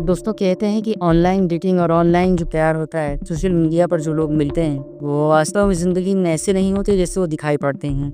दोस्तों कहते हैं कि ऑनलाइन डेटिंग और ऑनलाइन जो प्यार होता है, सोशल मीडिया पर जो लोग मिलते हैं, वो वास्तव में ज़िंदगी में ऐसे नहीं होते जैसे वो दिखाई पड़ते हैं।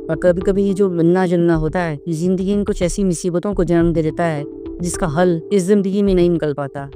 और कभी-कभी ये जो मिलना-जुलना होता है, ये ज़िंदगी में कुछ ऐसी मुसीबतों को जन्म दे देता है, जिसका हल इस ज़िंदगी में नहीं निकल पाता।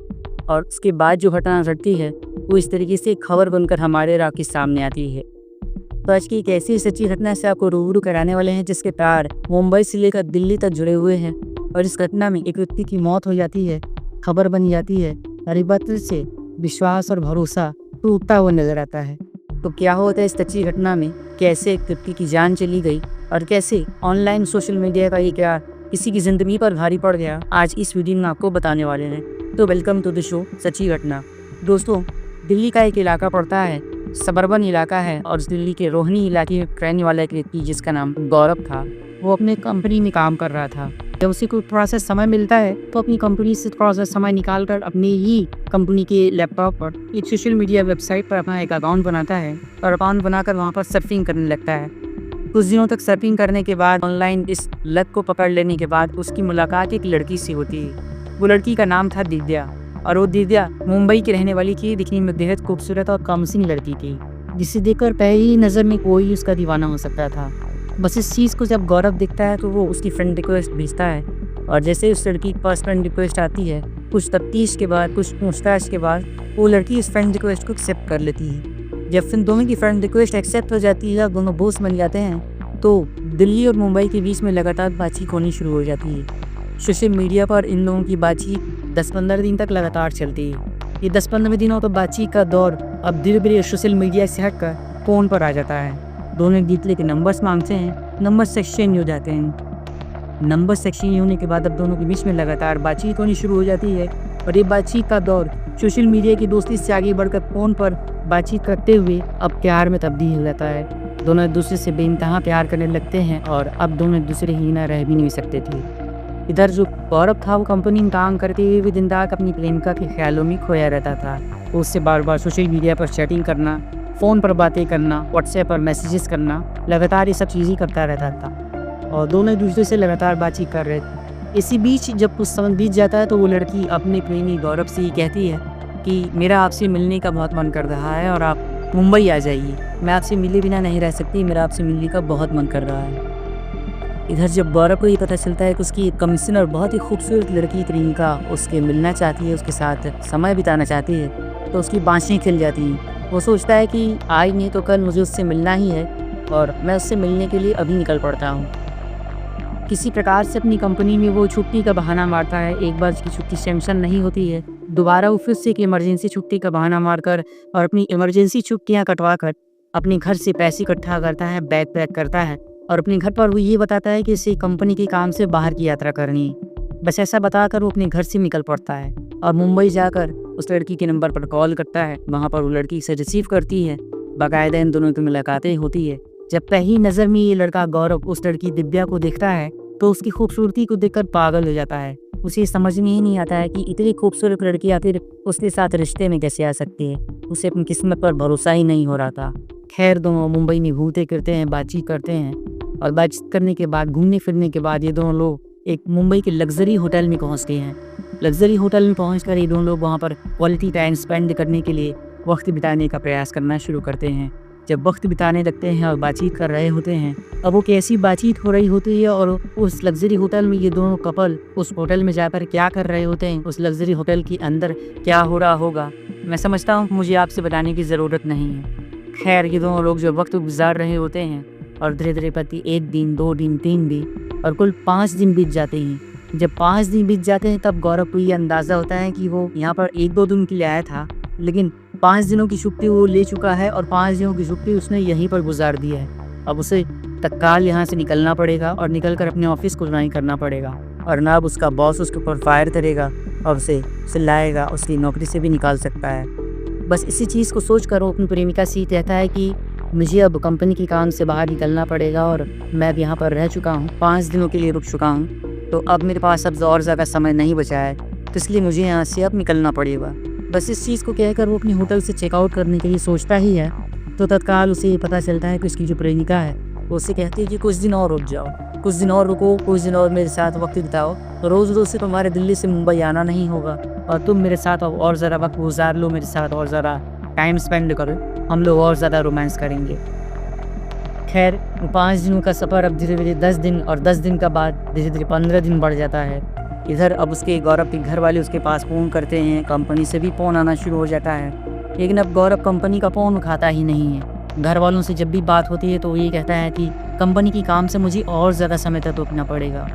और उसके बाद जो घटना घटती है, वो इस तरीके से एक खबर बनकर हमारे राह के सामने आती है। तो आज की एक ऐसी सच्ची घटना से आपको रूबरू कराने वाले हैं, जिसके तार मुंबई से लेकर दिल्ली तक जुड़े हुए हैं। और इस घटना में एक व्यक्ति की मौत हो जाती है, खबर बन जाती है और एक बार फिर से विश्वास और भरोसा टूटता हुआ नजर आता है। तो क्या होता है इस सच्ची घटना में, कैसे एक व्यक्ति की जान चली गई और कैसे ऑनलाइन सोशल मीडिया का ये क्या किसी की जिंदगी पर भारी पड़ गया, आज इस वीडियो में आपको बताने वाले हैं। तो वेलकम टू द शो सच्ची घटना। दोस्तों, दिल्ली का एक इलाका पड़ता है, सबर्बन इलाका है, और दिल्ली के रोहिणी इलाके में रहने वाला एक व्यक्ति जिसका नाम गौरव था, वो अपने कंपनी में काम कर रहा था। जब उसे को थोड़ा सा समय मिलता है तो अपनी कंपनी से थोड़ा सा समय निकाल कर अपनी ही कंपनी के लैपटॉप पर एक सोशल मीडिया वेबसाइट पर अपना एक अकाउंट बनाता है और अकाउंट बनाकर वहाँ पर सर्फिंग करने लगता है। कुछ दिनों तक सर्फिंग करने के बाद, ऑनलाइन इस लत को पकड़ लेने के बाद, उसकी मुलाकात एक लड़की से होती है। वो लड़की का नाम था दिव्या, और वो दिव्या मुंबई की रहने वाली थी। दिखने में बेहद खूबसूरत और कमसिन लड़की थी, जिसे देखकर पहली नज़र में कोई उसका दीवाना हो सकता था। बस इस चीज़ को जब गौरव दिखता है तो वो उसकी फ्रेंड रिक्वेस्ट भेजता है, और जैसे उस लड़की के पास फ्रेंड रिक्वेस्ट आती है, कुछ तफ्तीश के बाद, कुछ पूछताछ के बाद, वो लड़की उस फ्रेंड रिक्वेस्ट को एक्सेप्ट कर लेती है। जब फिर दोनों की फ्रेंड रिक्वेस्ट एक्सेप्ट हो जाती है, दोनों दोस्त बन जाते हैं, तो दिल्ली और मुंबई के बीच में लगातार बातचीत होनी शुरू हो जाती है। सोशल मीडिया पर इन लोगों की बातचीत 10-15 दिन तक लगातार चलती है। ये 10-15 दिनों तो बातचीत का दौर अब धीरे धीरे सोशल मीडिया से हटकर फ़ोन पर आ जाता है। दोनों एक दूसरे के नंबर्स मांगते हैं, नंबर सेक्शन हो जाते हैं। नंबर सेक्शन होने के बाद अब दोनों के बीच में लगातार बातचीत होनी शुरू हो जाती है, और ये बातचीत का दौर सोशल मीडिया की दोस्ती से आगे बढ़कर फ़ोन पर बातचीत करते हुए अब प्यार में तब्दील हो जाता है। दोनों एक दूसरे से बेइंतहा प्यार करने लगते हैं, और अब दोनों एक दूसरे ही ना रह भी नहीं सकते थे। इधर जो गौरव था, वो कंपनी में काम करते हुए भी दिन रात अपनी प्रेमिका के ख्यालों में खोया रहता था। उससे बार बार सोशल मीडिया पर चैटिंग करना, फ़ोन पर बातें करना, व्हाट्सएप पर मैसेजेस करना, लगातार ये सब चीज़ें करता रहता था, और दोनों एक दूसरे से लगातार बातचीत कर रहे थे। इसी बीच जब कुछ समय बीत जाता है तो वो लड़की अपने प्रेमी गौरव से ये कहती है कि मेरा आपसे मिलने का बहुत मन कर रहा है और आप मुंबई आ जाइए, मैं आपसे मिले बिना नहीं रह सकती, मेरा आपसे मिलने का बहुत मन कर रहा है। इधर जब गौरव को ये पता चलता है कि उसकी कमिश्नर और बहुत ही खूबसूरत लड़की प्रियंका उसके मिलना चाहती है, उसके साथ समय बिताना चाहती है, तो उसकी बाँसें खिल जाती हैं। वो सोचता है कि आज नहीं तो कल मुझे उससे मिलना ही है, और मैं उससे मिलने के लिए अभी निकल पड़ता हूँ। किसी प्रकार से अपनी कंपनी में वो छुट्टी का बहाना मारता है। एक बार उसकी छुट्टी सैंक्शन नहीं होती है, दोबारा वो फिर से एक इमरजेंसी छुट्टी का बहाना मारकर और अपनी इमरजेंसी छुट्टियाँ कटवा कर अपने घर से पैसे इकट्ठा करता है, बैग पैक करता है, और अपने घर पर वो ये बताता है कि इसे कंपनी के काम से बाहर की यात्रा करनी है। बस ऐसा बताकर वो अपने घर से निकल पड़ता है और मुंबई जाकर उस लड़की के नंबर पर कॉल करता है। वहाँ पर वो लड़की से रिसीव करती है, बाकायदा इन दोनों की मुलाकातें होती है। जब पहली नज़र में ये लड़का गौरव उस लड़की दिव्या को देखता है तो उसकी खूबसूरती को देखकर पागल हो जाता है। उसे समझ में ही नहीं आता है कि इतनी खूबसूरत लड़की आखिर उसके साथ रिश्ते में कैसे आ सकती है। उसे अपनी किस्मत पर भरोसा ही नहीं हो रहा था। खैर, दोनों मुंबई में घूमते फिरते हैं, बातचीत करते हैं, और बातचीत करने के बाद, घूमने फिरने के बाद, ये दोनों लोग एक मुंबई के लग्जरी होटल में पहुंच गए हैं। लग्जरी होटल में पहुंचकर ये दोनों लोग वहां पर क्वालिटी टाइम स्पेंड करने के लिए वक्त बिताने का प्रयास करना शुरू करते हैं। जब वक्त बिताने लगते हैं और बातचीत कर रहे होते हैं, अब वो कैसी बातचीत हो रही होती है, और उस लग्जरी होटल में ये दोनों कपल उस होटल में जाकर क्या कर रहे होते हैं, उस लग्जरी होटल के अंदर क्या हो रहा होगा, मैं समझता हूँ मुझे आपसे बताने की ज़रूरत नहीं है। खैर, ये दोनों लोग जो वक्त गुजार रहे होते हैं, और धीरे धीरे प्रति 1 दिन, 2 दिन, 3 दिन और कुल 5 दिन बीत जाते हैं। जब 5 दिन बीत जाते हैं तब गौरव को ये अंदाज़ा होता है कि वो यहाँ पर 1-2 दिन के लिए आया था, लेकिन 5 दिनों की छुट्टी वो ले चुका है, और 5 दिनों की छुट्टी उसने यहीं पर गुजार दी है। अब उसे तत्काल यहाँ से निकलना पड़ेगा और निकल कर अपने ऑफिस को ज्वाइन करना पड़ेगा, और ना अब उसका बॉस उसके ऊपर फायर करेगा और उसे चिल्लाएगा, उसकी नौकरी से भी निकाल सकता है। बस इसी चीज़ को सोच कर वो अपनी प्रेमिका से कहता है कि मुझे अब कंपनी के काम से बाहर निकलना पड़ेगा, और मैं अब यहाँ पर रह चुका हूँ, 5 दिनों के लिए रुक चुका हूँ, तो अब मेरे पास अब और ज़्यादा समय नहीं बचा है, तो इसलिए मुझे यहाँ से अब निकलना पड़ेगा। बस इस चीज़ को कहकर वो अपने होटल से चेकआउट करने के लिए सोचता ही है, तो तत्काल उसे पता चलता है कि उसकी जो प्रेमिका है वो उससे कहती है कि कुछ दिन और रुक जाओ, कुछ दिन और रुको, कुछ दिन और मेरे साथ वक्त बिताओ। तो रोज़-रोज़ से तुम्हारे दिल्ली से मुंबई आना नहीं होगा और तुम मेरे साथ अब और ज़रा वक्त गुज़ार लो, मेरे साथ और ज़रा टाइम स्पेंड करो, हम लोग और ज़्यादा रोमांस करेंगे। खैर 5 दिनों का सफ़र अब धीरे-धीरे 10 दिन और 10 दिन का बाद धीरे-धीरे 15 दिन बढ़ जाता है। इधर अब उसके गौरव के घर वाले उसके पास फ़ोन करते हैं, कंपनी से भी फ़ोन आना शुरू हो जाता है। लेकिन अब गौरव कंपनी का फ़ोन उठाता ही नहीं है। घर वालों से जब भी बात होती है तो वो ये कहता है कि कंपनी के काम से मुझे और ज़्यादा समय तक रुकना पड़ेगा।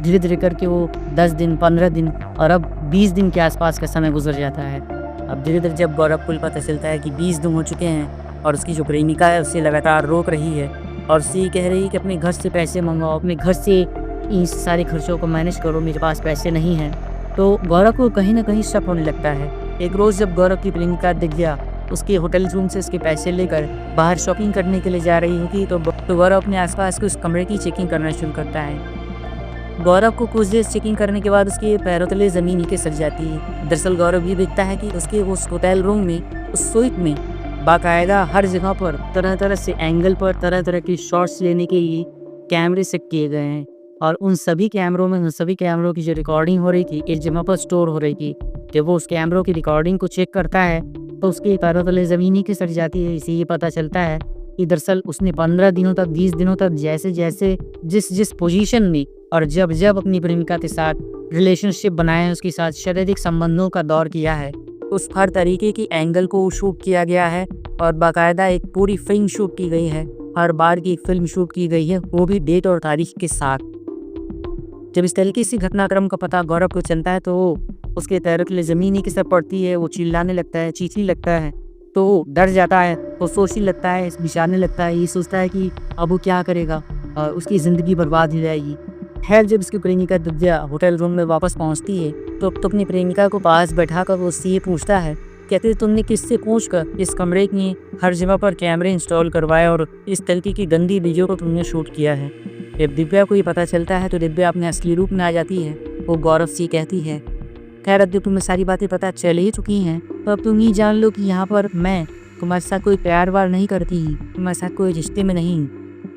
धीरे-धीरे करके वो 10 दिन, 15 दिन और अब 20 दिन के आसपास का समय गुजर जाता है। अब धीरे-धीरे जब गौरव को पता चलता है कि 20 दिन हो चुके हैं और उसकी जो प्रेमिका है उसे लगातार रोक रही है और उससे ये कह रही है कि अपने घर से पैसे मंगवाओ, अपने घर से इन सारे खर्चों को मैनेज करो, मेरे पास पैसे नहीं हैं। तो गौरव को कहीं न कहीं शक होने लगता है। एक रोज़ जब गौरव की प्रेमिका दिव्या उसके होटल रूम से उसके पैसे लेकर बाहर शॉपिंग करने के लिए जा रही होगी तो गौरव अपने आसपास के उस कमरे की चेकिंग करना शुरू करता है। गौरव को कुछ देर चेकिंग करने के बाद उसके पैरों तले ज़मीन ही खिसक जाती है। दरअसल गौरव ये देखता है कि उसके उस होटल रूम में, उस स्वीट में बाकायदा हर जगह पर तरह-तरह से एंगल पर तरह-तरह की शॉट्स लेने के लिए कैमरे सेट किए गए हैं और उन सभी कैमरों की जो रिकॉर्डिंग हो रही थी एक जगह पर स्टोर हो रही थी। जब वो उस कैमरों की रिकॉर्डिंग को चेक करता है तो उसके पैरों तले ज़मीन ही खिसक जाती है। इससे ये पता चलता है कि दरअसल उसने 15 दिनों तक, 20 दिनों तक जैसे जिस पोजीशन में और जब अपनी प्रेमिका के साथ रिलेशनशिप बनाया है, उसके साथ शारीरिक संबंधों का दौर किया है, उस हर तरीके की एंगल को शूट किया गया है और बाकायदा एक पूरी फिल्म शूट की गई है। हर बार की एक फिल्म शूट की गई है, वो भी डेट और तारीख के साथ। जब इस तरीके से घटनाक्रम का पता गौरव को चलता है तो उसके पैरों के लिए ज़मीन ही खिसक पड़ती है। वो चिल्लाने लगता है, चीखने लगता है, तो वो डर जाता है, वो सोचने लगता है, विचारने लगता है, ये सोचता है कि अब वो क्या करेगा और उसकी ज़िंदगी बर्बाद हो जाएगी। खैर जब उसकी प्रेमिका दिव्या होटल रूम में वापस पहुंचती है तो अपनी प्रेमिका को पास बैठाकर वो उससे ये पूछता है, कहते तुमने किससे पूछकर इस कमरे की हर जगह पर कैमरे इंस्टॉल करवाए और इस तरीके की गंदी वीडियो को तुमने शूट किया है। जब दिव्या को ये पता चलता है तो दिव्या अपने असली रूप में आ जाती है। वो गौरव से कहती है, खैर अब जब तुम्हें सारी बातें पता चल ही चुकी हैं तो अब तुम ये जान लो कि यहाँ पर मैं तुम्हारे साथ कोई प्यार वार नहीं करती, तुम्हारे साथ कोई रिश्ते में नहीं।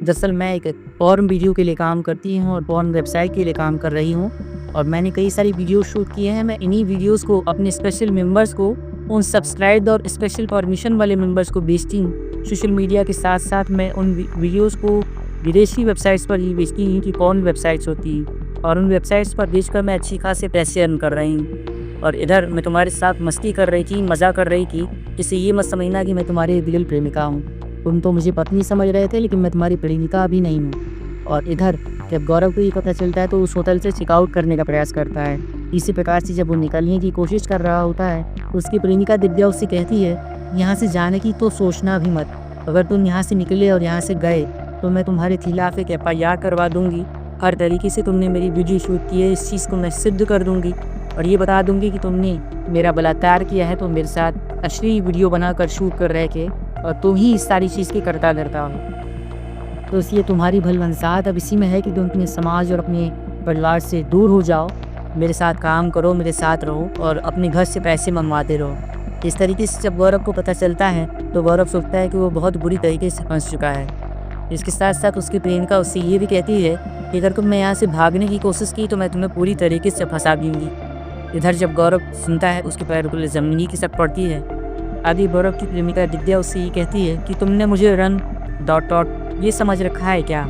दरअसल मैं एक पॉर्न वीडियो के लिए काम करती हूँ और पॉर्न वेबसाइट के लिए काम कर रही हूँ और मैंने कई सारी वीडियो शूट किए हैं। मैं इन्हीं वीडियोस को अपने स्पेशल मेंबर्स को, उन सब्सक्राइब और स्पेशल परमिशन वाले मेंबर्स को बेचती हूँ। सोशल मीडिया के साथ साथ मैं उन वीडियोस को विदेशी वेबसाइट्स पर ही बेचती हूँ कि पॉर्न वेबसाइट्स होती हैं और उन वेबसाइट्स पर बेचकर मैं अच्छी खासे पैसे अर्न कर रही हूँ। और इधर मैं तुम्हारे साथ मस्ती कर रही थी, मज़ा कर रही थी, इससे ये मत समझना कि मैं तुम्हारी रियल प्रेमिका हूँ। तुम तो मुझे पत्नी समझ रहे थे लेकिन मैं तुम्हारी प्रेमिका भी नहीं हूँ। और इधर जब गौरव को ये पता चलता है तो उस होटल से चेकआउट करने का प्रयास करता है। इसी प्रकार से जब वो निकलने की कोशिश कर रहा होता है तो उसकी प्रेमिका दिव्या उससे कहती है, यहाँ से जाने की तो सोचना भी मत, अगर तुम यहाँ से निकले और यहाँ से गए तो मैं तुम्हारे खिलाफ एक FIR करवा दूँगी। हर तरीके से तुमने मेरी वीडियो शूट की है, इस चीज़ को मैं सिद्ध कर दूँगी और ये बता दूँगी कि तुमने मेरा बलात्कार किया है, तो मेरे साथ अश्लील वीडियो बनाकर शूट कर रहे थे और तुम ही इस सारी चीज़ की करता हो। तो इसलिए तुम्हारी भलमनसाहत अब इसी में है कि तुम अपने समाज और अपने परिवार से दूर हो जाओ, मेरे साथ काम करो, मेरे साथ रहो और अपने घर से पैसे मंगवाते रहो। इस तरीके से जब गौरव को पता चलता है तो गौरव सोचता है कि वो बहुत बुरी तरीके से फंस चुका है। इसके साथ साथ उसकी प्रेमिका उससे ये भी कहती है कि अगर तुमने यहाँ से भागने की कोशिश की तो मैं तुम्हें पूरी तरीके से फंसा दूँगी। इधर जब गौरव सुनता है उसके पैरों को ज़मीन की सट पड़ती है। आदि गौरव की प्रेमिका दिव्या उससे ये कहती है कि तुमने मुझे रन ... ये समझ रखा है क्या,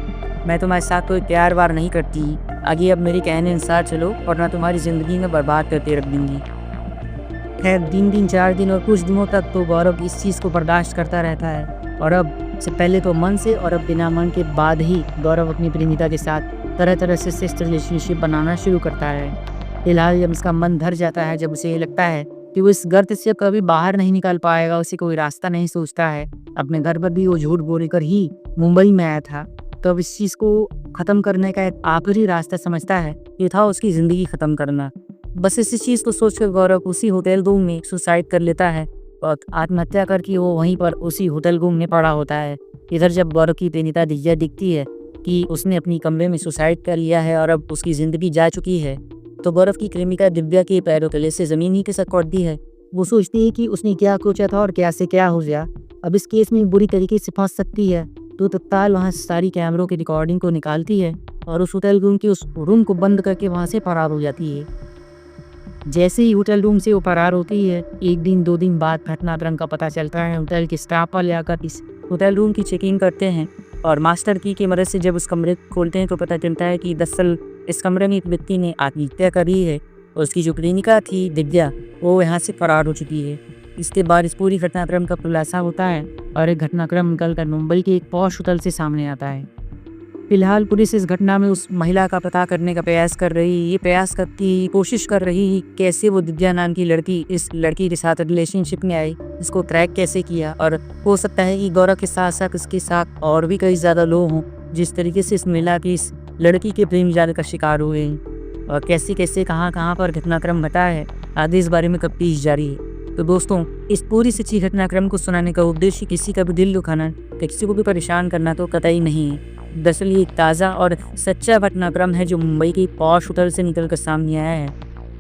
मैं तुम्हारे साथ कोई प्यार वार नहीं करती, आगे अब मेरे कहने अनुसार चलो और ना तुम्हारी ज़िंदगी में बर्बाद करके रख दूँगी। खैर 3 दिन 4 दिन और कुछ दिनों तक तो गौरव इस चीज़ को बर्दाश्त करता रहता है और अब से पहले तो मन से और अब बिना मन के बाद ही गौरव अपनी प्रेमिका के साथ तरह तरह से सिस्टर रिलेशनशिप बनाना शुरू करता है। फिलहाल जब उसका मन भर जाता है, जब उसे ये लगता है कि वो इस गर्त से कभी बाहर नहीं निकल पाएगा, उसे कोई रास्ता नहीं सोचता है, अपने घर पर भी वो झूठ बोलकर ही मुंबई में आया था, तो अब इस चीज़ को ख़त्म करने का एक आखिरी रास्ता समझता है, ये था उसकी ज़िंदगी ख़त्म करना। बस इसी चीज़ को सोचकर गौरव उसी होटल रूम में सुसाइड कर लेता है और आत्महत्या करके वो वहीं पर उसी होटल रूम में पड़ा होता है। इधर जब गौरव की प्रेमिका दिव्या दिखती है कि उसने अपनी कमरे में सुसाइड कर लिया है और अब उसकी ज़िंदगी जा चुकी है, तो गौरव की प्रेमिका दिव्या के पैरों तले से ज़मीन ही खिसक पड़ती है। वो सोचती है कि उसने क्या सोचा था और क्या से क्या हो गया, अब इस केस में बुरी तरीके से फंस सकती है, तो तो तत्काल वहाँ से सारी कैमरों की रिकॉर्डिंग को निकालती है और उस होटल रूम की उस रूम को बंद करके वहाँ से फरार हो जाती है। जैसे ही होटल रूम से वो फरार होती है, 1 दिन 2 दिन बाद घटनाक्रम का पता चलता है। होटल के स्टाफ वाले आकर इस होटल रूम की चेकिंग करते हैं और मास्टर की मदद से जब उस कमरे को खोलते हैं तो पता चलता है कि दरअसल इस कमरे में एक व्यक्ति ने आत्महत्या करी है और उसकी जो प्रेमिका थी दिव्या, वो यहाँ से फरार हो चुकी है। इसके बाद इस पूरी घटनाक्रम का खुलासा होता है और एक घटनाक्रम निकलकर मुंबई के एक पॉश होटल से सामने आता है। फिलहाल पुलिस इस घटना में उस महिला का पता करने का प्रयास कर रही, ये प्रयास करती कोशिश कर रही कैसे वो दिव्या नाम की लड़की इस लड़की के साथ रिलेशनशिप में आई, इसको ट्रैक कैसे किया। और हो सकता है कि गौरव के साथ साथ इसके साथ और भी कई ज़्यादा लोग हों जिस तरीके से इस महिला की इस लड़की के प्रेम जाल का शिकार हुए और कैसे कैसे कहाँ पर घटनाक्रम घटा है, आगे इस बारे में तफ्तीश जारी है। तो दोस्तों, इस पूरी सच्ची घटनाक्रम को सुनाने का उद्देश्य किसी का भी दिल दुखाना, किसी को भी परेशान करना तो कतई नहीं है। दरअसल ये एक ताज़ा और सच्चा घटनाक्रम है जो मुंबई की पॉश होटल से निकलकर सामने आया है।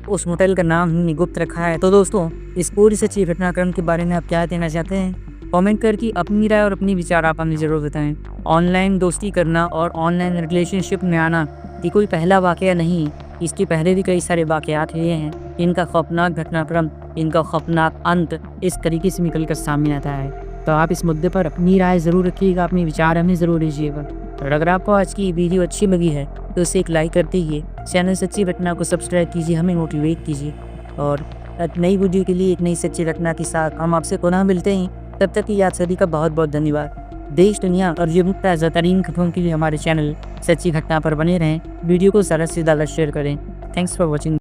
उस होटल का नाम हमने गुप्त रखा है। तो दोस्तों, इस पूरी सच्ची घटनाक्रम के बारे में आप क्या कहना चाहते हैं? कमेंट करके अपनी राय और अपनी विचार आप हमें ज़रूर बताएं। ऑनलाइन दोस्ती करना और ऑनलाइन रिलेशनशिप में आना ये कोई पहला वाक़या नहीं, इसके पहले भी कई सारे वाक़यात हुए हैं। इनका खौफनाक घटनाक्रम, इनका खौफनाक अंत इस तरीके से निकल कर सामने आता है। तो आप इस मुद्दे पर अपनी राय ज़रूर रखिएगा, अपने विचार हमें ज़रूर दीजिएगा। और अगर आपको आज की वीडियो अच्छी लगी है तो उसे एक लाइक कर दीजिए, चैनल सच्ची घटना को सब्सक्राइब कीजिए, हमें मोटिवेट कीजिए। और एक नई वीडियो के लिए एक नई सच्ची घटना के साथ हम आपसे पुनः मिलते हैं। तब तक की आप सभी का बहुत बहुत धन्यवाद। देश, दुनिया और जीवन की ताज़ा तरीन खबरों के लिए हमारे चैनल सच्ची घटना पर बने रहें। वीडियो को ज़्यादा से ज़्यादा शेयर करें। Thanks for watching.